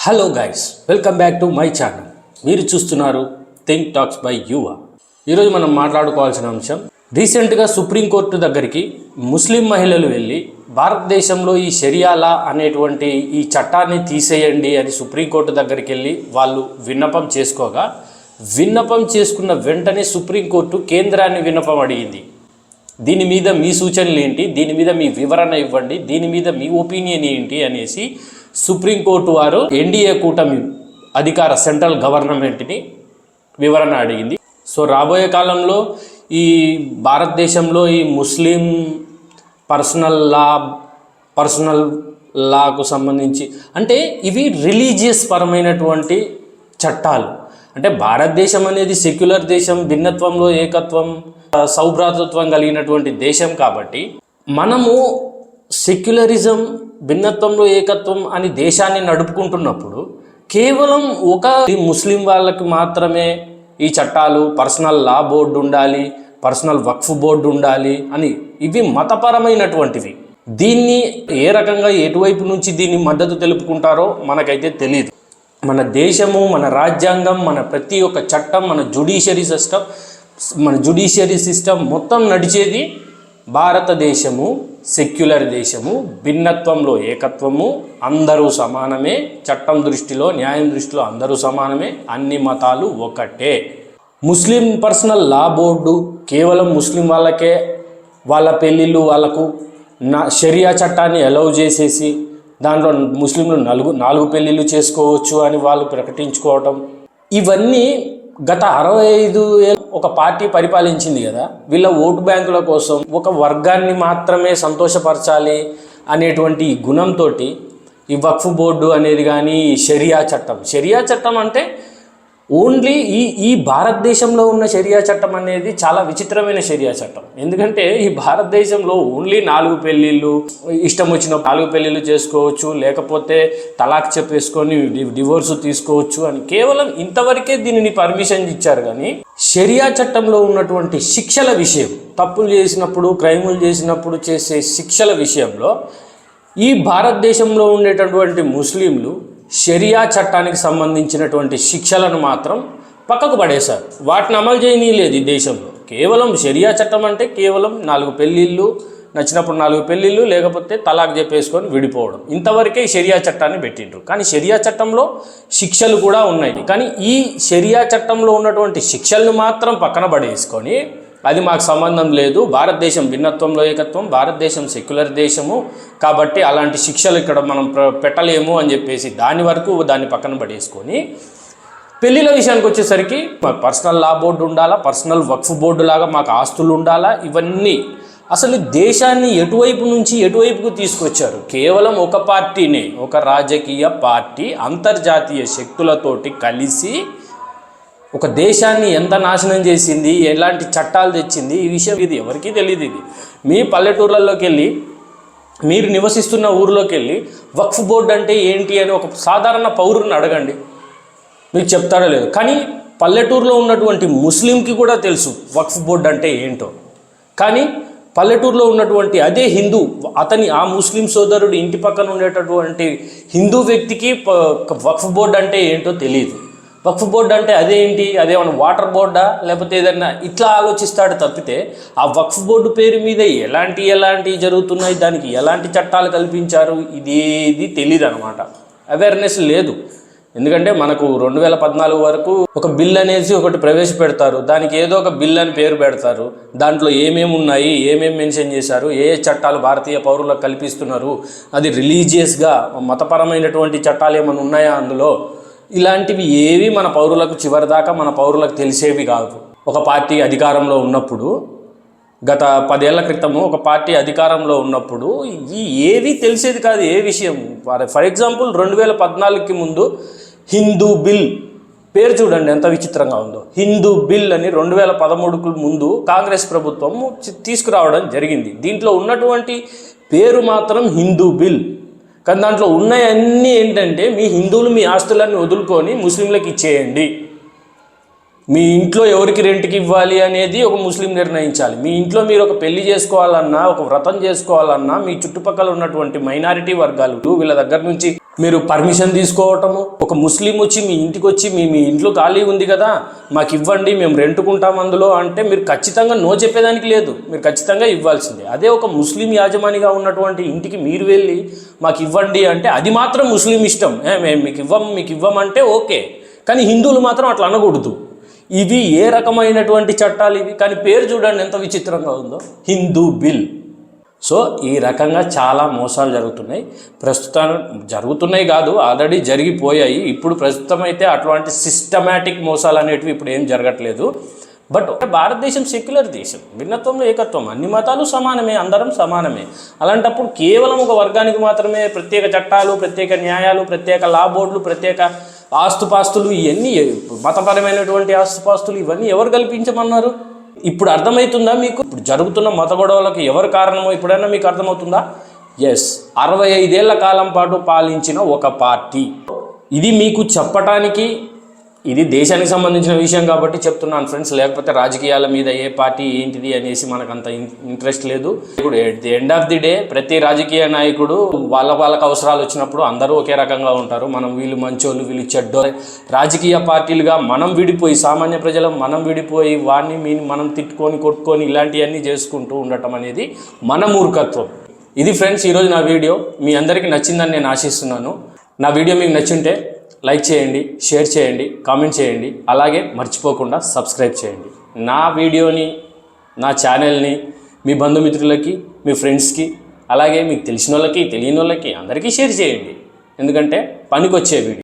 Hello guys, welcome back to my channel. మీరు చూస్తున్నారు think talks by యువా. ఈరోజు మనం మాట్లాడుకోవాల్సిన అంశం, రీసెంట్గా సుప్రీంకోర్టు దగ్గరికి ముస్లిం మహిళలు వెళ్ళి భారతదేశంలో ఈ షరియా లా అనేటువంటి ఈ చట్టాన్ని తీసేయండి అని సుప్రీంకోర్టు దగ్గరికి వెళ్ళి వాళ్ళు విన్నపం చేసుకోగా, విన్నపం చేసుకున్న వెంటనే సుప్రీంకోర్టు కేంద్రాన్ని విన్నపం అడిగింది. దీని మీద మీ సూచనలు ఏంటి, దీని మీద మీ వివరణ ఇవ్వండి, దీని మీద మీ ఒపీనియన్ ఏంటి అనేసి సుప్రీంకోర్టు వారు ఎన్డీఏ కూటమి అధికార సెంట్రల్ గవర్నమెంట్ని వివరణ అడిగింది. సో రాబోయే కాలంలో ఈ భారతదేశంలో ఈ ముస్లిం పర్సనల్ లాకు సంబంధించి అంటే ఇవి రిలీజియస్ పరమైనటువంటి చట్టాలు. అంటే భారతదేశం అనేది సెక్యులర్ దేశం, భిన్నత్వంలో ఏకత్వం, సౌభ్రాతృత్వం కలిగినటువంటి దేశం కాబట్టి మనము సెక్యులరిజం, భిన్నత్వంలో ఏకత్వం అని దేశాన్ని నడుపుకుంటున్నప్పుడు కేవలం ఒక ముస్లిం వాళ్ళకి మాత్రమే ఈ చట్టాలు, పర్సనల్ లా బోర్డు ఉండాలి, పర్సనల్ వక్ఫ్ బోర్డు ఉండాలి అని ఇవి మతపరమైనటువంటివి. దీన్ని ఏ రకంగా ఎటువైపు నుంచి దీన్ని మద్దతు తెలుపుకుంటారో మనకైతే తెలియదు. మన దేశము, మన రాజ్యాంగం, మన ప్రతి ఒక్క చట్టం, మన జ్యుడిషియరీ సిస్టమ్ మొత్తం నడిచేది భారతదేశము సెక్యులర్ దేశము, భిన్నత్వంలో ఏకత్వము, అందరూ సమానమే, చట్టం దృష్టిలో, న్యాయం దృష్టిలో అందరూ సమానమే, అన్ని మతాలు ఒకటే. ముస్లిం పర్సనల్ లా బోర్డు కేవలం ముస్లిం వాళ్ళకే వాళ్ళ పెళ్ళిళ్ళు వాళ్ళకు షరియా చట్టాన్ని అలౌ చేసేసి దాంట్లో ముస్లింలు నాలుగు పెళ్ళిళ్ళు చేసుకోవచ్చు అని వాళ్ళు ప్రకటించుకోవటం, ఇవన్నీ గత 65 ఏళ్ళు ఒక పార్టీ పరిపాలించింది కదా. వీళ్ళ ఓటు బ్యాంకుల కోసం ఒక వర్గాన్ని మాత్రమే సంతోషపరచాలి అనేటువంటి గుణంతో ఈ వక్ఫ్ బోర్డు అనేది కానీ, షరియా చట్టం అంటే ఓన్లీ ఈ భారతదేశంలో ఉన్న షరియా చట్టం అనేది చాలా విచిత్రమైన షరియా చట్టం. ఎందుకంటే ఈ భారతదేశంలో ఓన్లీ 4 పెళ్ళిళ్ళు, ఇష్టం వచ్చిన 4 పెళ్ళిళ్ళు చేసుకోవచ్చు, లేకపోతే తలాక్ చెప్పేసుకొని డివోర్సు తీసుకోవచ్చు అని కేవలం ఇంతవరకే దీనిని పర్మిషన్ ఇచ్చారు. కానీ షరియా చట్టంలో ఉన్నటువంటి శిక్షల విషయం, తప్పులు చేసినప్పుడు, క్రైములు చేసినప్పుడు చేసే శిక్షల విషయంలో ఈ భారతదేశంలో ఉండేటటువంటి ముస్లింలు షరియా చట్టానికి సంబంధించినటువంటి శిక్షలను మాత్రం పక్కకు పడేశారు. వాటిని అమలు చేయనీయలేదు ఈ దేశంలో. కేవలం షరియా చట్టం అంటే కేవలం 4 పెళ్ళిళ్ళు, నచ్చినప్పుడు 4 పెళ్ళిళ్ళు, లేకపోతే తలాక్ చెప్పేసుకొని విడిపోవడం, ఇంతవరకే షరియా చట్టాన్ని పెట్టిండ్రు. కానీ షరియా చట్టంలో శిక్షలు కూడా ఉన్నాయి. కానీ ఈ షరియా చట్టంలో ఉన్నటువంటి శిక్షలను మాత్రం పక్కన పడేసుకొని అది మాకు సంబంధం లేదు, భారతదేశం భిన్నత్వంలో ఏకత్వం, భారతదేశం సెక్యులర్ దేశము కాబట్టి అలాంటి శిక్షలు ఇక్కడ మనం పెట్టలేము అని చెప్పేసి దాన్ని పక్కన పడేసుకొని పెళ్ళిళ్ళ విషయానికి వచ్చేసరికి మాకు పర్సనల్ లా బోర్డు ఉండాలా, పర్సనల్ వక్ఫ్ బోర్డు లాగా మాకు ఆస్తులు ఉండాలా, ఇవన్నీ అసలు దేశాన్ని ఎటువైపు నుంచి ఎటువైపుకు తీసుకొచ్చారు. కేవలం ఒక పార్టీనే, ఒక రాజకీయ పార్టీ అంతర్జాతీయ శక్తులతోటి కలిసి ఒక దేశాన్ని ఎంత నాశనం చేసింది, ఎలాంటి చట్టాలు తెచ్చింది, ఈ విషయం ఇది ఎవరికీ తెలియదు. ఇది మీ పల్లెటూర్లలోకి వెళ్ళి, మీరు నివసిస్తున్న ఊరిలోకి వెళ్ళి వక్ఫ్ బోర్డు అంటే ఏంటి అని ఒక సాధారణ పౌరుని అడగండి, మీకు చెప్తాడో లేదు. కానీ పల్లెటూరులో ఉన్నటువంటి ముస్లింకి కూడా తెలుసు వక్ఫ్ బోర్డు అంటే ఏంటో. కానీ పల్లెటూరులో ఉన్నటువంటి అదే హిందూ, ఆ ముస్లిం సోదరుడు ఇంటి పక్కన ఉండేటటువంటి హిందూ వ్యక్తికి వక్ఫ్ బోర్డు అంటే ఏంటో తెలియదు. వక్ఫ్ బోర్డు అంటే అదేంటి, అదేమన్నా వాటర్ బోర్డా లేకపోతే ఏదన్నా ఇట్లా ఆలోచిస్తాడు తప్పితే ఆ వక్ఫ్ బోర్డు పేరు మీద ఎలాంటి జరుగుతున్నాయి, దానికి ఎలాంటి చట్టాలు కల్పించారు, ఇది తెలియదు అనమాట. అవేర్నెస్ లేదు. ఎందుకంటే మనకు 2014 వరకు ఒక బిల్ అనేసి ఒకటి ప్రవేశపెడతారు, దానికి ఏదో ఒక బిల్ అని పేరు పెడతారు, దాంట్లో ఏమేమి ఉన్నాయి, ఏమేమి మెన్షన్ చేశారు, ఏ చట్టాలు భారతీయ పౌరులకు కల్పిస్తున్నారు, అది రిలీజియస్గా మతపరమైనటువంటి చట్టాలు ఏమైనా ఉన్నాయా అందులో, ఇలాంటివి ఏవి మన పౌరులకు చివరిదాకా మన పౌరులకు తెలిసేవి కాదు. ఒక పార్టీ అధికారంలో ఉన్నప్పుడు, గత 10 ఏళ్ల క్రితము ఒక పార్టీ అధికారంలో ఉన్నప్పుడు ఏవి తెలిసేది కాదు, ఏ విషయం. ఫర్ ఎగ్జాంపుల్ 2014కి ముందు హిందూ బిల్ పేరు చూడండి ఎంత విచిత్రంగా ఉందో. హిందూ బిల్ అని 2013కు ముందు కాంగ్రెస్ ప్రభుత్వం తీసుకురావడం జరిగింది. దీంట్లో ఉన్నటువంటి పేరు మాత్రం హిందూ బిల్. కానీ దాంట్లో ఉన్నాయన్నీ ఏంటంటే మీ హిందువులు మీ ఆస్తులన్నీ వదులుకొని ముస్లింలకు ఇచ్చేయండి, మీ ఇంట్లో ఎవరికి రెంట్కి ఇవ్వాలి అనేది ఒక ముస్లిం నిర్ణయించాలి. మీ ఇంట్లో మీరు ఒక పెళ్లి చేసుకోవాలన్నా, ఒక వ్రతం చేసుకోవాలన్నా, మీ చుట్టుపక్కల ఉన్నటువంటి మైనారిటీ వర్గాలు వీళ్ళ దగ్గర నుంచి మీరు పర్మిషన్ తీసుకోవటము. ఒక ముస్లిం వచ్చి మీ ఇంటికి వచ్చి మీ ఇంట్లో ఖాళీ ఉంది కదా, మాకు ఇవ్వండి, మేము రెంట్కుంటాం అందులో అంటే మీరు ఖచ్చితంగా నో చెప్పేదానికి లేదు, మీరు ఖచ్చితంగా ఇవ్వాల్సిందే. అదే ఒక ముస్లిం యాజమానిగా ఉన్నటువంటి ఇంటికి మీరు వెళ్ళి మాకు ఇవ్వండి అంటే అది మాత్రం ముస్లిం ఇష్టం. మేము మీకు ఇవ్వమంటే ఓకే, కానీ హిందువులు మాత్రం అట్లా అనకూడదు. ఇవి ఏ రకమైనటువంటి చట్టాలు ఇవి? కానీ పేరు చూడండి ఎంత విచిత్రంగా ఉందో, హిందూ బిల్. సో ఈ రకంగా చాలా మోసాలు జరుగుతున్నాయి. ప్రస్తుతం జరుగుతున్నాయి కాదు, ఆల్రెడీ జరిగిపోయాయి. ఇప్పుడు ప్రస్తుతం అయితే అట్లాంటి సిస్టమేటిక్ మోసాలు అనేటివి ఇప్పుడు ఏం జరగట్లేదు. బట్ భారతదేశం సెక్యులర్ దేశం, భిన్నత్వంలో ఏకత్వం, అన్ని మతాలు సమానమే, అందరం సమానమే. అలాంటప్పుడు కేవలం ఒక వర్గానికి మాత్రమే ప్రత్యేక చట్టాలు, ప్రత్యేక న్యాయాలు, ప్రత్యేక లా బోర్డులు, ప్రత్యేక ఆస్తుపాస్తులు, ఇవన్నీ మతపరమైనటువంటి ఆస్తుపాస్తులు ఇవన్నీ ఎవరు కల్పించమన్నారు? ఇప్పుడు అర్థమవుతుందా మీకు? ఇప్పుడు జరుగుతున్న మత గొడవలకు ఎవరు కారణమో ఇప్పుడైనా మీకు అర్థమవుతుందా? ఎస్, 65 ఏళ్ల కాలం పాటు పాలించిన ఒక పార్టీ. ఇది మీకు చెప్పటానికి, ఇది దేశానికి సంబంధించిన విషయం కాబట్టి చెప్తున్నాను ఫ్రెండ్స్. లేకపోతే రాజకీయాల మీద ఏ పార్టీ ఏంటిది అనేసి మనకు అంత ఇంట్రెస్ట్ లేదు. ఇప్పుడు at the end of the day ప్రతి రాజకీయ నాయకుడు వాళ్ళకు అవసరాలు వచ్చినప్పుడు అందరూ ఒకే రకంగా ఉంటారు. మనం వీళ్ళు మంచోళ్ళు, వీళ్ళు చెడ్డోళ్ళు, రాజకీయ పార్టీలుగా మనం విడిపోయి, సామాన్య ప్రజలం మనం విడిపోయి వాడిని మనం తిట్టుకొని కొట్టుకొని ఇలాంటివన్నీ చేసుకుంటూ ఉండటం అనేది మన మూర్ఖత్వం. ఇది ఫ్రెండ్స్ ఈరోజు నా వీడియో. మీ అందరికీ నచ్చిందని నేను ఆశిస్తున్నాను. నా వీడియో మీకు నచ్చుంటే లైక్ చేయండి, షేర్ చేయండి, కామెంట్ చేయండి, అలాగే మర్చిపోకుండా సబ్స్క్రైబ్ చేయండి. నా వీడియోని, నా ఛానల్ని మీ బంధుమిత్రులకి, మీ ఫ్రెండ్స్కి, అలాగే మీకు తెలిసిన వాళ్ళకి, తెలియని వాళ్ళకి అందరికీ షేర్ చేయండి. ఎందుకంటే పనికొచ్చే వీడియో.